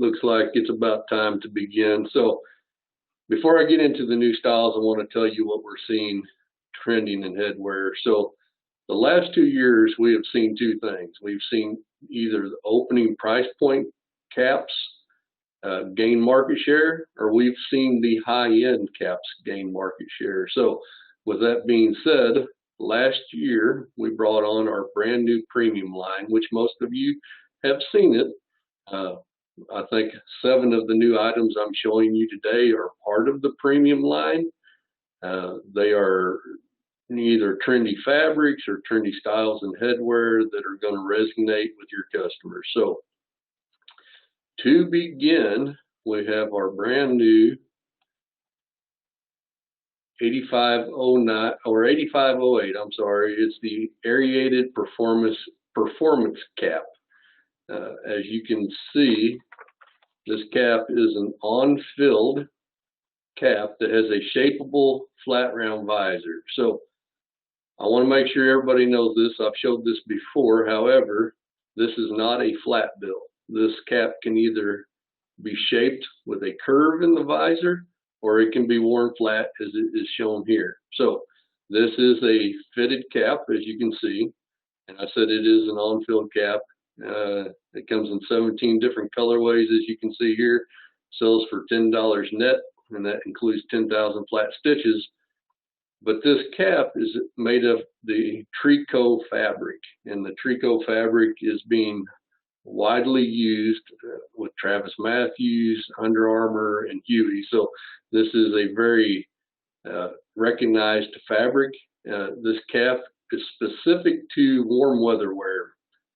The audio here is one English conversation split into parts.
looks like it's about time to begin. So before I get into the new styles, I want to tell you what we're seeing trending in headwear. So the last 2 years, we have seen two things. We've seen either the opening price point caps gain market share, or we've seen the high-end caps gain market share. So with that being said, last year we brought on our brand new premium line, which most of you have seen it. I think 7 of the new items I'm showing you today are part of the premium line. They are either trendy fabrics or trendy styles and headwear that are going to resonate with your customers. So to begin, we have our brand new 8509 or 8508. I'm sorry, it's the aerated performance cap. As you can see, this cap is an on-filled cap that has a shapeable flat round visor. So I want to make sure everybody knows this. I've showed this before. However, this is not a flat bill. This cap can either be shaped with a curve in the visor, or it can be worn flat as it is shown here. So this is a fitted cap, as you can see, and I said it is an on-filled cap. It comes in 17 different colorways, as you can see here. Sells for $10 net, and that includes 10,000 flat stitches. But this cap is made of the tricot fabric, and the tricot fabric is being widely used with Travis Matthews, Under Armour, and Huey. So this is a very recognized fabric. This cap is specific to warm weather wear.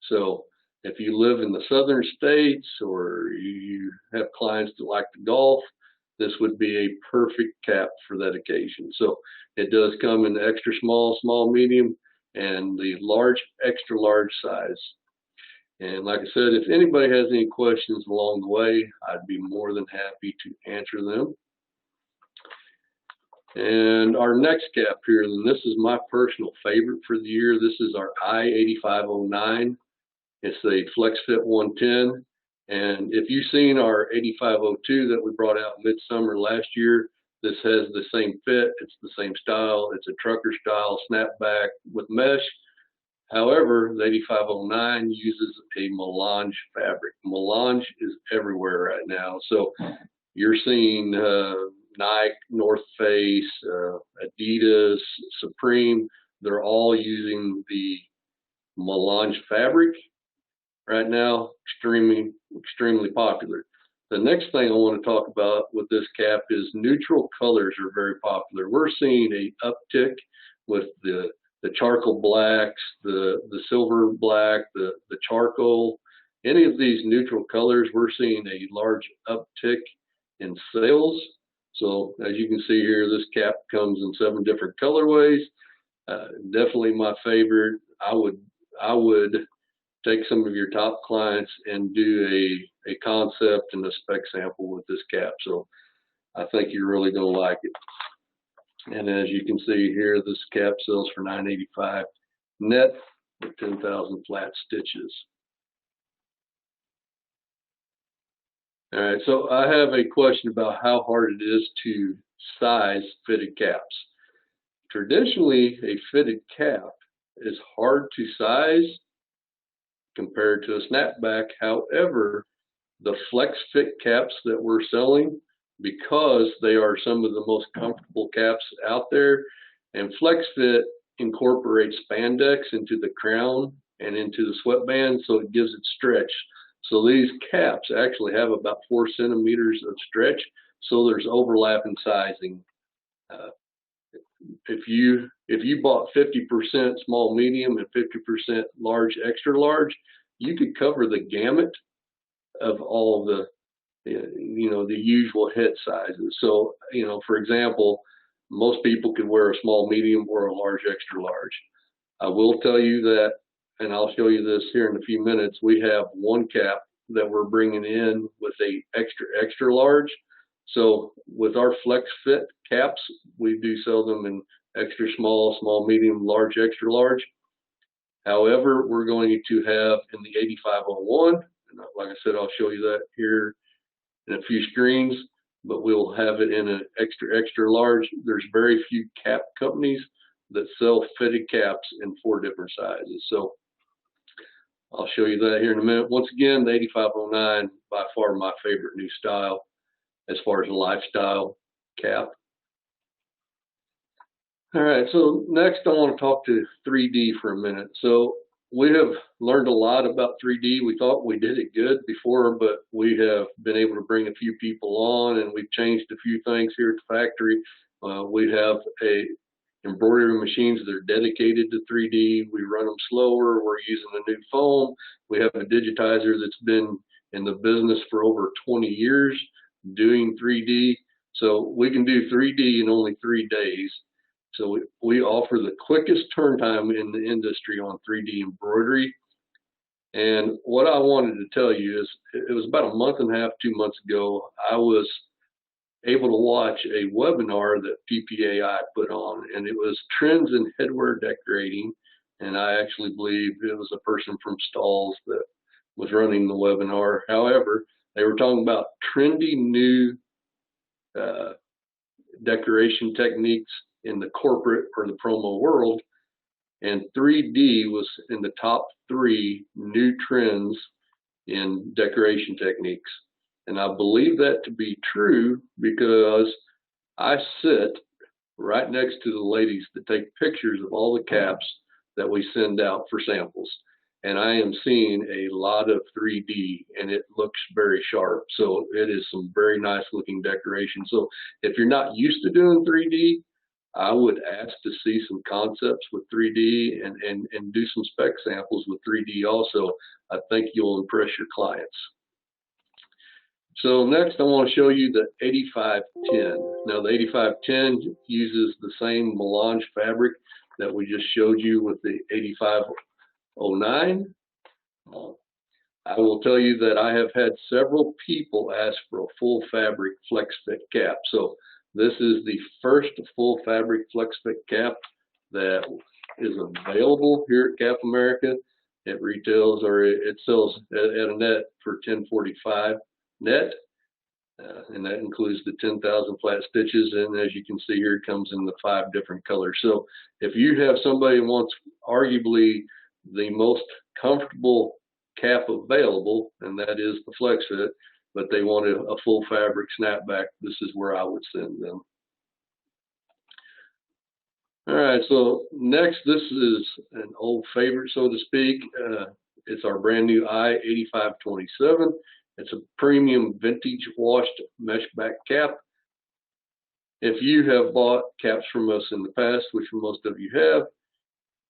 So if you live in the southern states or you have clients that like to golf, this would be a perfect cap for that occasion. So it does come in the extra small, small, medium, and the large, extra large size. And like I said, if anybody has any questions along the way, I'd be more than happy to answer them. And our next cap here, and this is my personal favorite for the year. This is our I-8509. It's a Flex Fit 110. And if you've seen our 8502 that we brought out midsummer last year, this has the same fit. It's the same style. It's a trucker style snapback with mesh. However, the 8509 uses a melange fabric. Melange is everywhere right now. So you're seeing Nike, North Face, Adidas, Supreme. They're all using the melange fabric right now. Extremely popular. The next thing I want to talk about with this cap is neutral colors are very popular. We're seeing an uptick with the charcoal blacks, the silver black, the charcoal. Any of these neutral colors, we're seeing a large uptick in sales. So as you can see here, this cap comes in 7 different colorways. Definitely my favorite. I would take some of your top clients and do a concept and a spec sample with this cap. So I think you're really going to like it. And as you can see here, this cap sells for $9.85 net with 10,000 flat stitches. All right, so I have a question about how hard it is to size fitted caps. Traditionally, a fitted cap is hard to size compared to a snapback. However, the flex fit caps that we're selling, because they are some of the most comfortable caps out there, and flex fit incorporates spandex into the crown and into the sweatband, so it gives it stretch. So these caps actually have about 4 centimeters of stretch, so there's overlap in sizing. If you bought 50% small medium and 50% large extra large, you could cover the gamut of all the the usual head sizes. So for example, most people could wear a small medium or a large extra large. I will tell you that, and I'll show you this here in a few minutes, we have one cap that we're bringing in with a extra large. So with our flex fit caps, we do sell them in extra small, small, medium, large, extra large. However, we're going to have in the 8501, and like I said, I'll show you that here and a few screens, but we'll have it in an extra large. There's very few cap companies that sell fitted caps in 4 different sizes. So I'll show you that here in a minute. Once again, the 8509, by far my favorite new style as far as a lifestyle cap. All right, so next I want to talk to 3D for a minute. So we have learned a lot about 3D. We thought we did it good before, but we have been able to bring a few people on, and we've changed a few things here at the factory. We have embroidery machines that are dedicated to 3D. We run them slower. We're using a new foam. We have a digitizer that's been in the business for over 20 years doing 3D. So we can do 3D in only 3 days. So we offer the quickest turn time in the industry on 3D embroidery. And what I wanted to tell you is, it was about a month and a half, 2 months ago, I was able to watch a webinar that PPAI put on, and it was trends in headwear decorating. And I actually believe it was a person from Styles that was running the webinar. However, they were talking about trendy new decoration techniques in the corporate or the promo world, and 3D was in the top 3 new trends in decoration techniques. And I believe that to be true because I sit right next to the ladies that take pictures of all the caps that we send out for samples. And I am seeing a lot of 3D, and it looks very sharp. So it is some very nice looking decoration. So if you're not used to doing 3D, I would ask to see some concepts with 3D and do some spec samples with 3D also. I think you'll impress your clients. So next I want to show you the 8510. Now the 8510 uses the same melange fabric that we just showed you with the 8509. I will tell you that I have had several people ask for a full fabric flex fit cap. So this is the first full fabric flex fit cap that is available here at CapAmerica. It retails, or it sells at a net for $10.45 net, and that includes the 10,000 flat stitches. And as you can see here, it comes in the 5 different colors. So if you have somebody who wants arguably the most comfortable cap available, and that is the flex fit, but they want a full fabric snapback, this is where I would send them. All right, so next, this is an old favorite, so to speak. It's our brand new I-8527. It's a premium vintage washed mesh back cap. If you have bought caps from us in the past, which most of you have,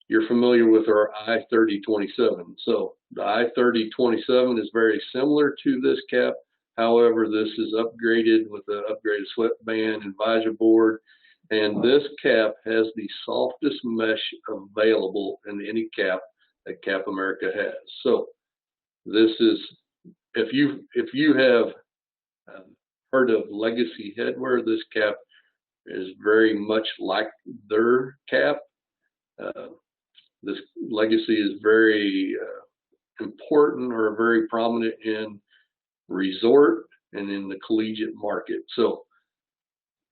you're familiar with our I-3027. So the I-3027 is very similar to this cap. However, this is upgraded with an upgraded sweatband and visor board. And this cap has the softest mesh available in any cap that CapAmerica has. So this is, if you have heard of Legacy Headwear, this cap is very much like their cap. This Legacy is very important, or very prominent in resort and in the collegiate market. So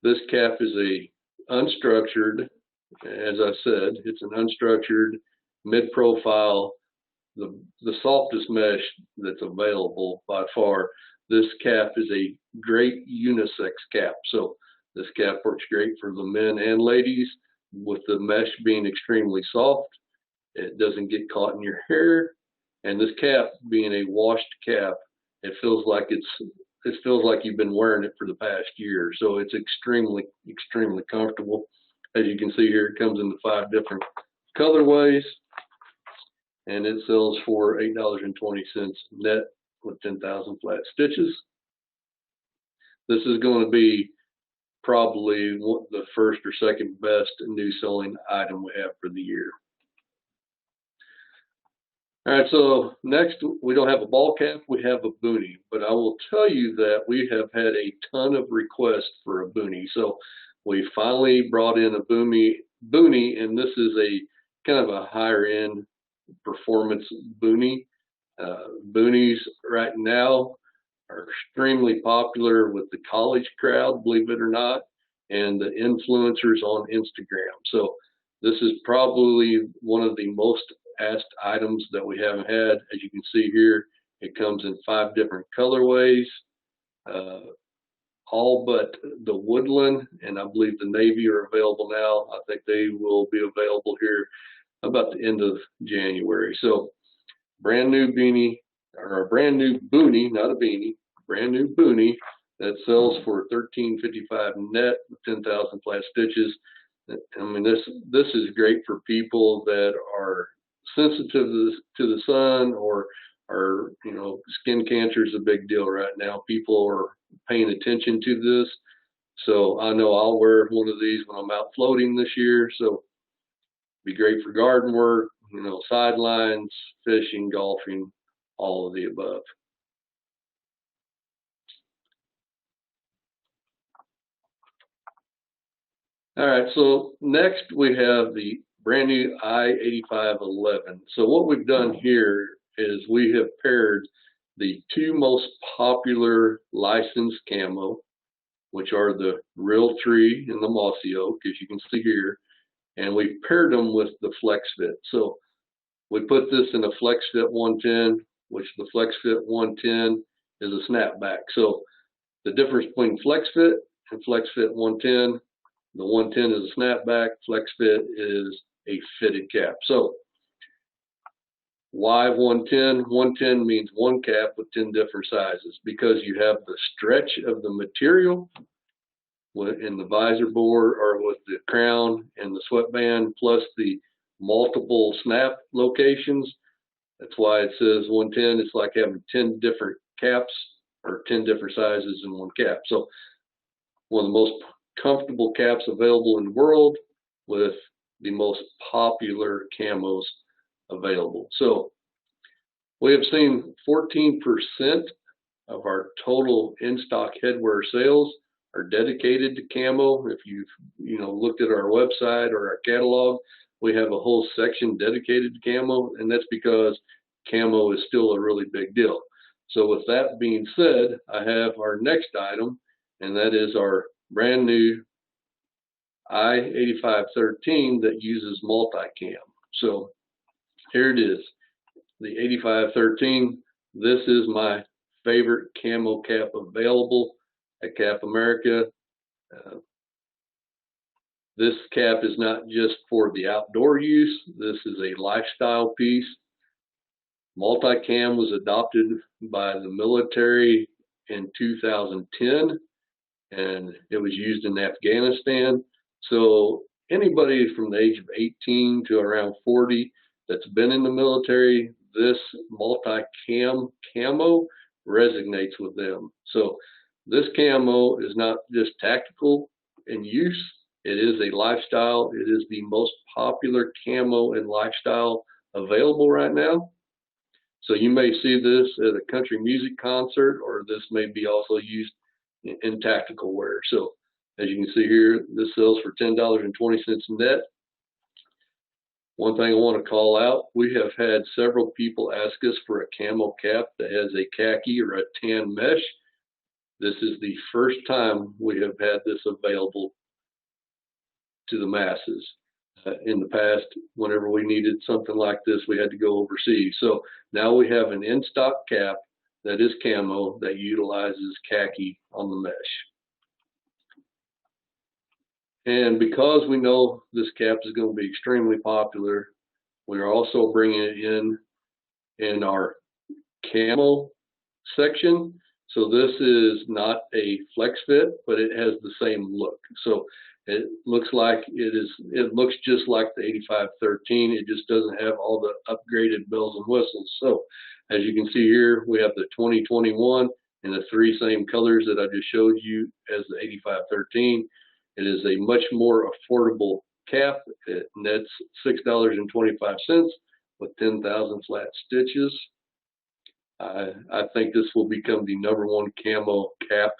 this cap is a unstructured, as I said, it's an unstructured mid-profile, the softest mesh that's available by far. This cap is a great unisex cap. So this cap works great for the men and ladies, with the mesh being extremely soft. It doesn't get caught in your hair, and this cap being a washed cap, it feels like you've been wearing it for the past year. So it's extremely comfortable. As you can see here, it comes in the 5 different colorways, and it sells for $8.20 net with 10,000 flat stitches. This is going to be probably the first or second best new selling item we have for the year. All right, so next, we don't have a ball cap, we have a boonie, but I will tell you that we have had a ton of requests for a boonie. So we finally brought in a boonie, and this is a kind of a higher end performance boonie. Boonies right now are extremely popular with the college crowd, believe it or not, and the influencers on Instagram. So this is probably one of the most asked items that we haven't had. As you can see here, it comes in 5 different colorways, all but the woodland, and I believe the navy are available now. I think they will be available here about the end of January. So brand new beanie, or a brand new boonie, not a beanie, brand new boonie that sells for $13.55 net with 10,000 flat stitches. I mean, this is great for people that are sensitive to the sun, or are, you know, skin cancer is a big deal right now. People are paying attention to this. So I know I'll wear one of these when I'm out floating this year. So be great for garden work, you know, sidelines, fishing, golfing, all of the above. All right, so next we have the brand new I-8511. So what we've done here is we have paired the 2 most popular licensed camo, which are the real tree and the mossy oak, as you can see here, and we've paired them with the flex fit. So we put this in a flex fit 110, which the flex fit 110 is a snapback. So the difference between flex fit and flex fit 110, the 110 is a snapback, flex fit is a fitted cap. So why 110? 110 means one cap with 10 different sizes, because you have the stretch of the material in the visor bore, or with the crown and the sweatband, plus the multiple snap locations. That's why it says 110. It's like having 10 different caps, or 10 different sizes in one cap. So one of the most comfortable caps available in the world, with the most popular camos available. So we have seen 14% of our total in-stock headwear sales are dedicated to camo. If you've looked at our website or our catalog, we have a whole section dedicated to camo, and that's because camo is still a really big deal. So with that being said, I have our next item, and that is our brand new I-8513 that uses multicam. So here it is, the 8513. This is my favorite camo cap available at CapAmerica. This cap is not just for the outdoor use. This is a lifestyle piece. Multicam was adopted by the military in 2010, and it was used in Afghanistan. So anybody from the age of 18 to around 40 that's been in the military, this multicam camo resonates with them. So this camo is not just tactical in use, it is a lifestyle. It is the most popular camo and lifestyle available right now. So you may see this at a country music concert, or this may be also used in tactical wear. So as you can see here, this sells for $10.20 net. One thing I want to call out, we have had several people ask us for a camo cap that has a khaki or a tan mesh. This is the first time we have had this available to the masses. In the past, whenever we needed something like this, we had to go overseas. So now we have an in-stock cap that is camo that utilizes khaki on the mesh. And because we know this cap is going to be extremely popular, we are also bringing it in our camo section. So this is not a flex fit, but it has the same look. So it looks like it looks just like the 8513. It just doesn't have all the upgraded bells and whistles. So as you can see here, we have the 2021 in the 3 same colors that I just showed you as the 8513. It is a much more affordable cap. It nets $6.25 with 10,000 flat stitches. I think this will become the #1 camo cap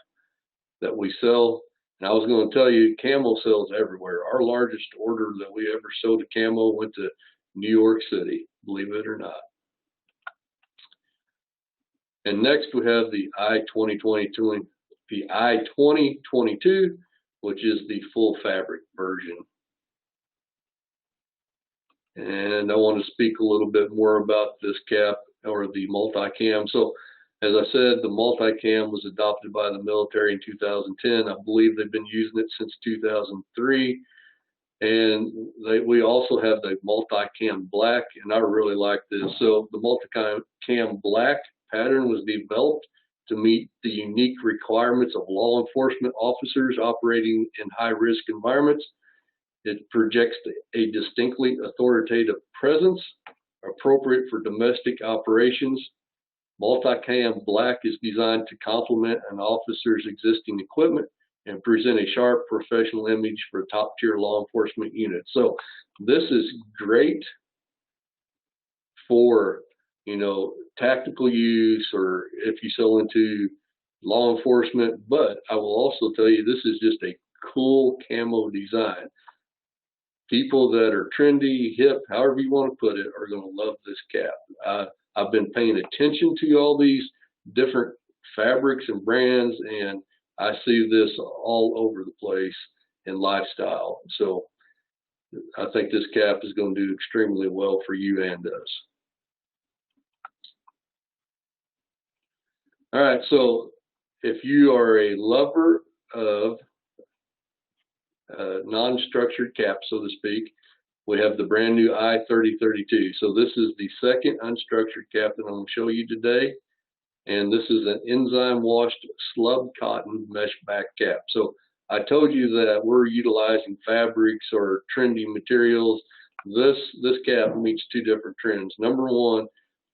that we sell. And I was going to tell you, camo sells everywhere. Our largest order that we ever sold a camo went to New York City, believe it or not. And next we have the I-2022, which is the full fabric version. And I want to speak a little bit more about this cap, or the multicam. So as I said, the multicam was adopted by the military in 2010. I believe they've been using it since 2003. And we also have the multicam black, and I really like this. So the multicam black pattern was developed to meet the unique requirements of law enforcement officers operating in high-risk environments. It projects a distinctly authoritative presence, appropriate for domestic operations. Multicam black is designed to complement an officer's existing equipment and present a sharp professional image for top-tier law enforcement units. So this is great for, you know, tactical use, or if you sell into law enforcement. But I will also tell you, this is just a cool camo design. People that are trendy, hip, however you want to put it, are going to love this cap. I've been paying attention to all these different fabrics and brands, and I see this all over the place in lifestyle. So I think this cap is going to do extremely well for you and us. All right, so if you are a lover of non-structured cap, so to speak, we have the brand new I-3032. So this is the second unstructured cap that I'm going to show you today. And this is an enzyme washed slub cotton mesh back cap. So I told you that we're utilizing fabrics or trendy materials. This cap meets two different trends. Number one,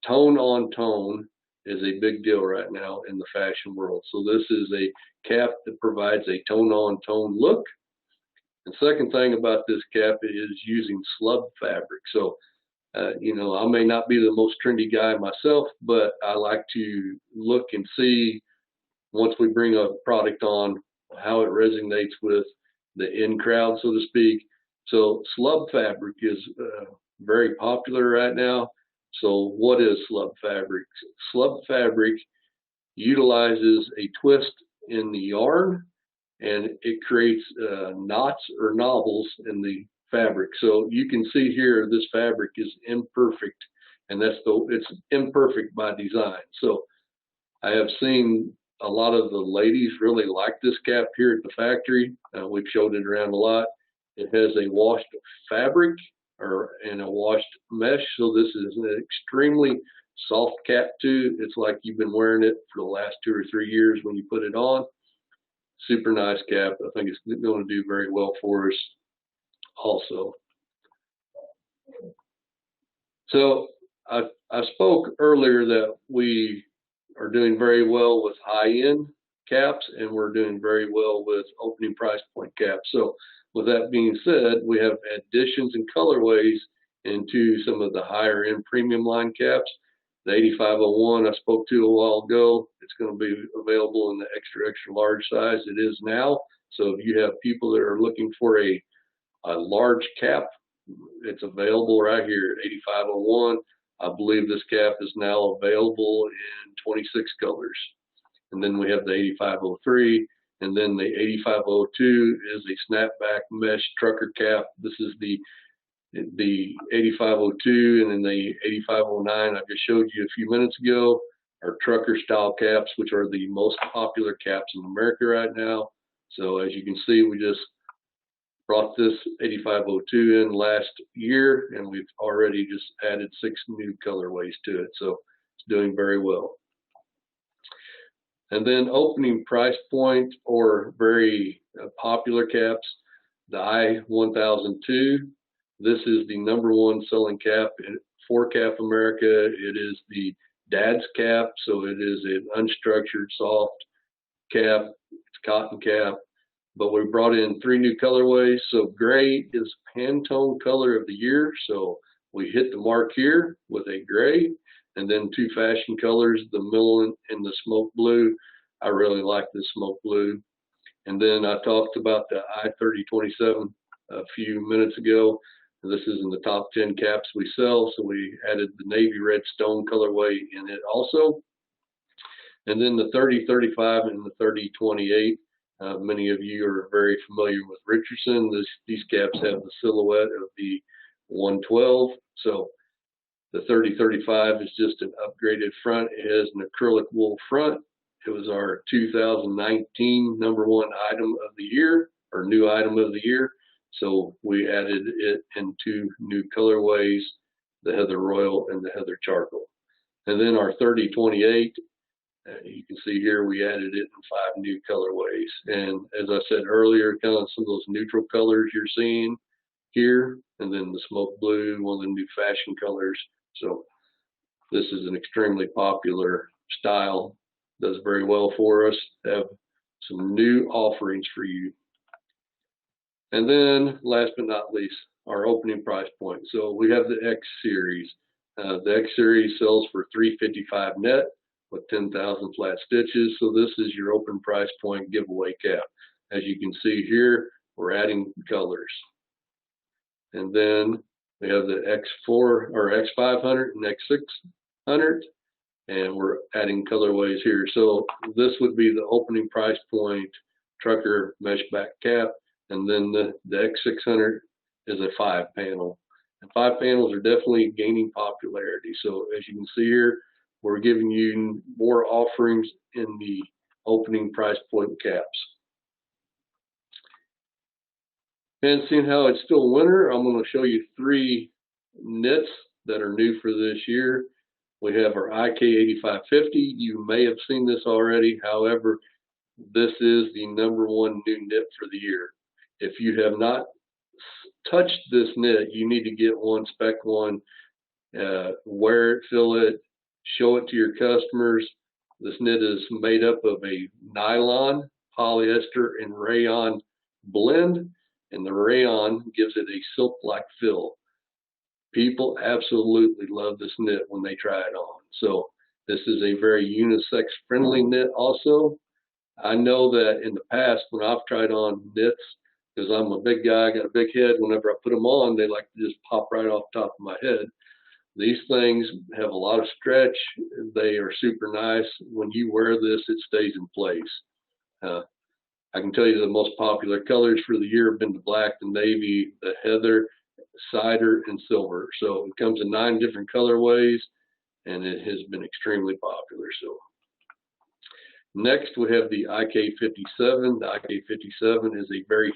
tone on tone is a big deal right now in the fashion world. So this is a cap that provides a tone on tone look. The second thing about this cap is using slub fabric. So, you know, I may not be the most trendy guy myself, but I like to look and see, once we bring a product on, how it resonates with the in crowd, so to speak. So slub fabric is very popular right now. So what is slub fabric? Slub fabric utilizes a twist in the yarn, and it creates knots or novels in the fabric. So you can see here, this fabric is imperfect, and it's imperfect by design. So I have seen a lot of the ladies really like this cap here at the factory. We've showed it around a lot. It has a washed fabric and a washed mesh. So this is an extremely soft cap too. It's like you've been wearing it for the last 2 or 3 years when you put it on. Super nice cap. I think it's going to do very well for us also. So I spoke earlier that we are doing very well with high-end caps, and we're doing very well with opening price point caps. So with that being said, we have additions and colorways into some of the higher end premium line caps. The 8501 I spoke to a while ago, it's going to be available in the extra large size. It is now. So if you have people that are looking for a large cap, it's available right here at 8501. I believe this cap is now available in 26 colors. And then we have the 8503, and then the 8502 is a snapback mesh trucker cap. This is the 8502, and then the 8509 I just showed you a few minutes ago are trucker style caps, which are the most popular caps in America right now. So as you can see, we just brought this 8502 in last year, and we've already just added 6 new colorways to it. So it's doing very well. And then opening price point or very popular caps, the I-1002. This is the #1 selling cap for CapAmerica. It is the dad's cap, so it is an unstructured soft cap. It's cotton cap. But we brought in 3 new colorways. So gray is Pantone color of the year. So we hit the mark here with a gray, and then 2 fashion colors, the Millen and the smoke blue. I really like this smoke blue. And then I talked about the I-3027 a few minutes ago. This is in the top 10 caps we sell. So we added the navy red stone colorway in it also. And then the 3035 and the 3028. Many of you are very familiar with Richardson. These caps have the silhouette of the 112. So the 3035 is just an upgraded front. It has an acrylic wool front. It was our 2019 #1 item of the year, or new item of the year. So we added it in 2 new colorways, the Heather Royal and the Heather Charcoal. And then our 3028, you can see here we added it in 5 new colorways. And as I said earlier, kind of some of those neutral colors you're seeing here, and then the smoke blue, one of the new fashion colors. So this is an extremely popular style, does very well for us. Have some new offerings for you. And then last but not least, our opening price point. So we have the X series. The X series sells for $355 net with 10,000 flat stitches. So this is your open price point giveaway cap. As you can see here, we're adding colors. And then we have the X4 or X500 and X600, and we're adding colorways here. So this would be the opening price point trucker mesh back cap, and then the X600 is a 5-panel. And 5 panels are definitely gaining popularity. So as you can see here, we're giving you more offerings in the opening price point caps. And seeing how it's still winter, I'm going to show you 3 knits that are new for this year. We have our IK8550. You may have seen this already. However, this is the #1 new knit for the year. If you have not touched this knit, you need to get one, spec one, wear it, feel it, show it to your customers. This knit is made up of a nylon, polyester, and rayon blend, and the rayon gives it a silk-like feel. People absolutely love this knit when they try it on. So this is a very unisex friendly knit also. I know that in the past when I've tried on knits, because I'm a big guy, got a big head, whenever I put them on, they like to just pop right off the top of my head. These things have a lot of stretch. They are super nice. When you wear this, it stays in place. I can tell you the most popular colors for the year have been the black, the navy, the heather, cider, and silver. So it comes in 9 different colorways, and it has been extremely popular. So next we have the IK57. The IK57 is a very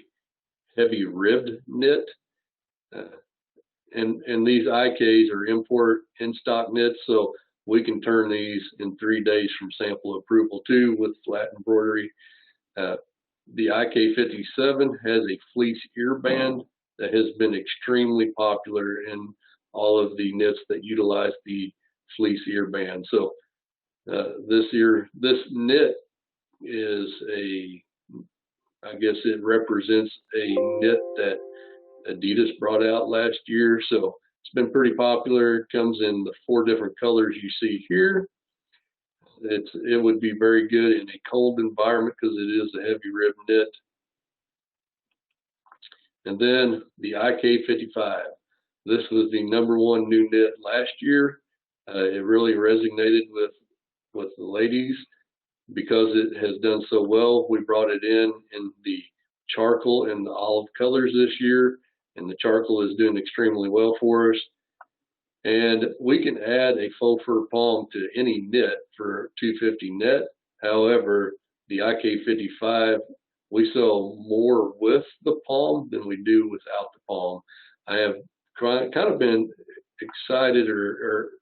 heavy ribbed knit. And these IKs are import in-stock knits, so we can turn these in 3 days from sample approval too with flat embroidery. The IK57 has a fleece ear band that has been extremely popular in all of the knits that utilize the fleece ear band. So this knit is I guess it represents a knit that Adidas brought out last year. So it's been pretty popular. It comes in the 4 different colors you see here. It would be very good in a cold environment because it is a heavy rib knit. And then the IK55. This was the #1 new knit last year. It really resonated with the ladies because it has done so well. We brought it in the charcoal and the olive colors this year, and the charcoal is doing extremely well for us. And we can add a faux fur palm to any knit for $250 net. However, the IK55, we sell more with the palm than we do without the palm. I have kind of been excited or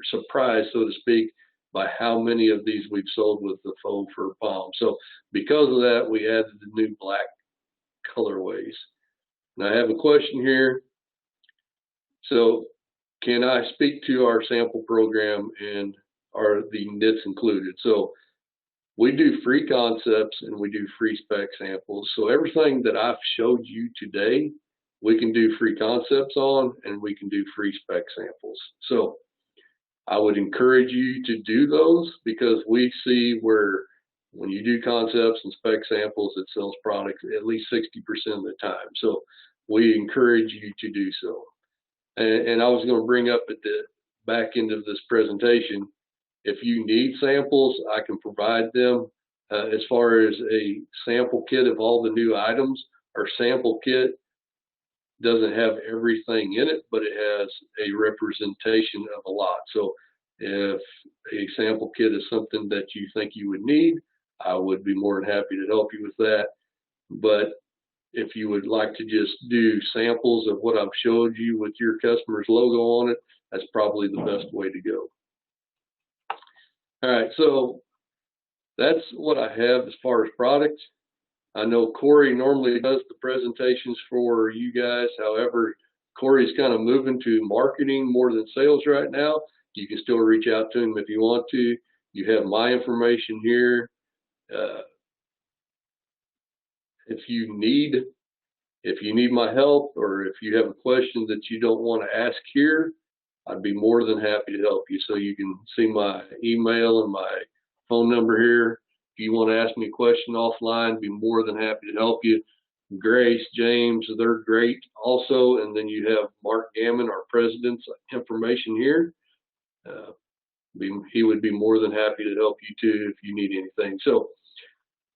surprised, so to speak, by how many of these we've sold with the faux fur palm. So because of that, we added the new black colorways. Now I have a question here. So can I speak to our sample program and are the knits included? So we do free concepts and we do free spec samples. So everything that I've showed you today, we can do free concepts on and we can do free spec samples. So I would encourage you to do those because we see where when you do concepts and spec samples, it sells products at least 60% of the time. So we encourage you to do so. And I was going to bring up at the back end of this presentation, If you need samples, I can provide them. As far as a sample kit of all the new items, our sample kit doesn't have everything in it, but it has a representation of a lot. So if a sample kit is something that you think you would need, I would be more than happy to help you with that. But if you would like to just do samples of what I've showed you with your customer's logo on it, that's probably the best way to go. All right, so that's what I have as far as products. I know Corey normally does the presentations for you guys. However, Corey's kind of moving to marketing more than sales right now. You can still reach out to him if you want to. You have my information here. If you need my help, or if you have a question that you don't want to ask here, I'd be more than happy to help you. So you can see my email and my phone number here. If you want to ask me a question offline, I'd be more than happy to help you. Grace, James, they're great also. And then you have Mark Gammon, our president's information here. He would be more than happy to help you too if you need anything. So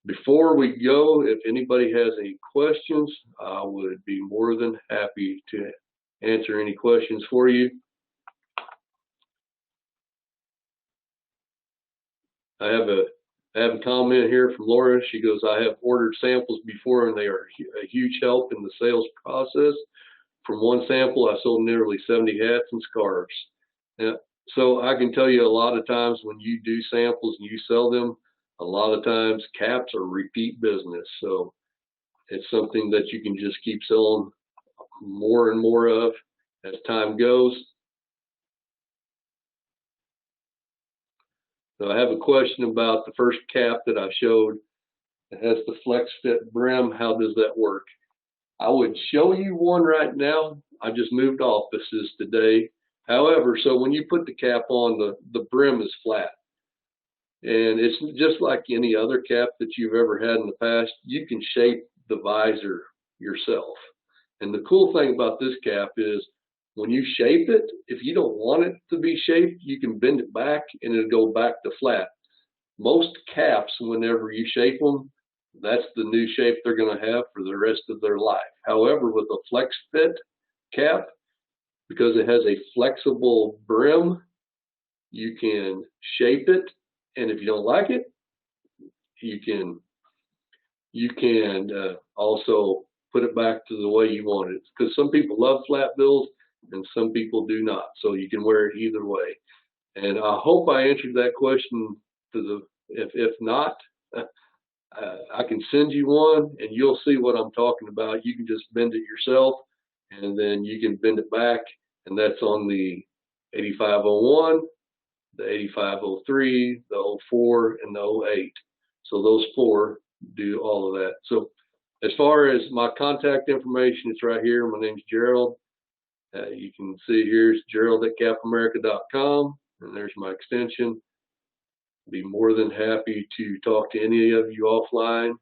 before we go, if anybody has any questions, I would be more than happy to answer any questions for you. I have a comment here from Laura. She goes, I have ordered samples before and they are a huge help in the sales process. From one sample, I sold nearly 70 hats and scarves. So I can tell you a lot of times when you do samples and you sell them, a lot of times caps are repeat business. So it's something that you can just keep selling more and more of as time goes. So I have a question about the first cap that I showed. It has the flex fit brim. How does that work? I would show you one right now. I just moved offices today. However, so when you put the cap on, the brim is flat. And it's just like any other cap that you've ever had in the past. You can shape the visor yourself. And the cool thing about this cap is when you shape it, if you don't want it to be shaped, you can bend it back and it'll go back to flat. Most caps, whenever you shape them, that's the new shape they're going to have for the rest of their life. However, with a flex fit cap, because it has a flexible brim, you can shape it, and if you don't like it, you can also put it back to the way you want it. Because some people love flat bills and some people do not. So you can wear it either way. And I hope I answered that question to if not, I can send you one and you'll see what I'm talking about. You can just bend it yourself and then you can bend it back, and that's on the 8501, the 8503, the 04, and the 08. So those four do all of that. So as far as my contact information, it's right here. My name's Gerald. You can see here, it's gerald@capamerica.com, and there's my extension. Be more than happy to talk to any of you offline.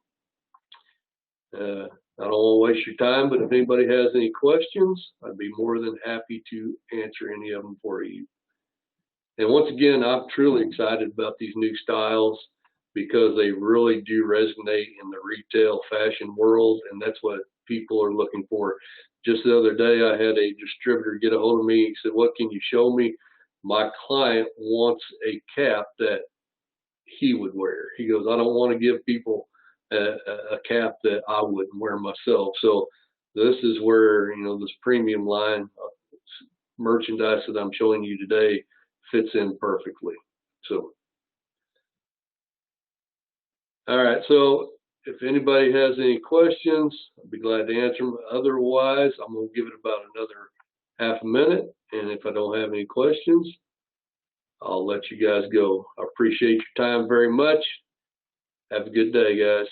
I don't want to waste your time, but if anybody has any questions, I'd be more than happy to answer any of them for you. And once again, I'm truly excited about these new styles because they really do resonate in the retail fashion world, and that's what people are looking for. Just the other day, I had a distributor get a hold of me. He said, what can you show me? My client wants a cap that he would wear. He goes, I don't want to give people a cap that I wouldn't wear myself. So this is where, this premium line merchandise that I'm showing you today fits in perfectly. So, all right. So if anybody has any questions, I'd be glad to answer them. Otherwise, I'm going to give it about another half a minute. And if I don't have any questions, I'll let you guys go. I appreciate your time very much. Have a good day, guys.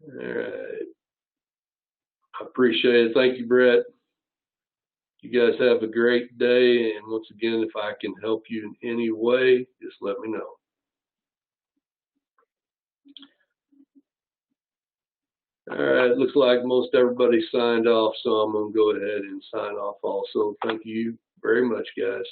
All right. I appreciate it. Thank you, Brett. You guys have a great day. And once again, if I can help you in any way, just let me know. All right. Looks like most everybody signed off, so I'm going to go ahead and sign off also. Thank you very much, guys.